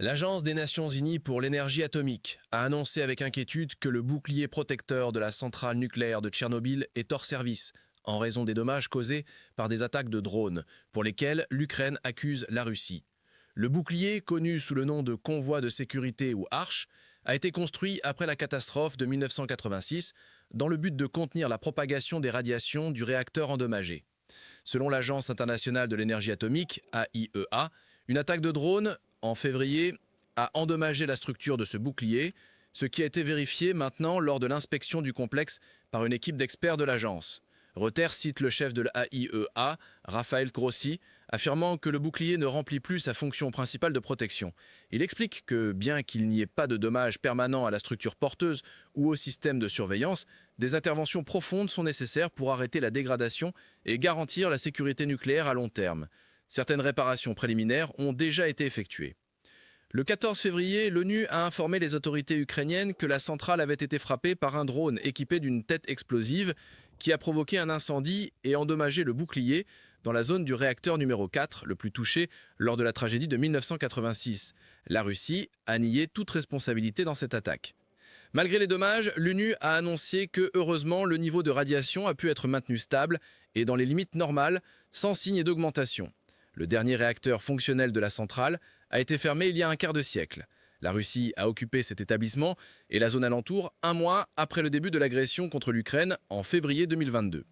L'Agence des Nations Unies pour l'énergie atomique a annoncé avec inquiétude que le bouclier protecteur de la centrale nucléaire de Tchernobyl est hors service en raison des dommages causés par des attaques de drones pour lesquelles l'Ukraine accuse la Russie. Le bouclier, connu sous le nom de convoi de sécurité ou Arche, a été construit après la catastrophe de 1986 dans le but de contenir la propagation des radiations du réacteur endommagé. Selon l'Agence internationale de l'énergie atomique, AIEA, une attaque de drone en février a endommagé la structure de ce bouclier, ce qui a été vérifié maintenant lors de l'inspection du complexe par une équipe d'experts de l'agence. Reuters cite le chef de l'AIEA, Raphaël Grossi, affirmant que le bouclier ne remplit plus sa fonction principale de protection. Il explique que, bien qu'il n'y ait pas de dommages permanents à la structure porteuse ou au système de surveillance, des interventions profondes sont nécessaires pour arrêter la dégradation et garantir la sécurité nucléaire à long terme. Certaines réparations préliminaires ont déjà été effectuées. Le 14 février, l'ONU a informé les autorités ukrainiennes que la centrale avait été frappée par un drone équipé d'une tête explosive qui a provoqué un incendie et endommagé le bouclier dans la zone du réacteur numéro 4, le plus touché lors de la tragédie de 1986. La Russie a nié toute responsabilité dans cette attaque. Malgré les dommages, l'ONU a annoncé que, heureusement, le niveau de radiation a pu être maintenu stable et dans les limites normales, sans signe d'augmentation. Le dernier réacteur fonctionnel de la centrale a été fermé il y a un quart de siècle. La Russie a occupé cet établissement et la zone alentour un mois après le début de l'agression contre l'Ukraine en février 2022.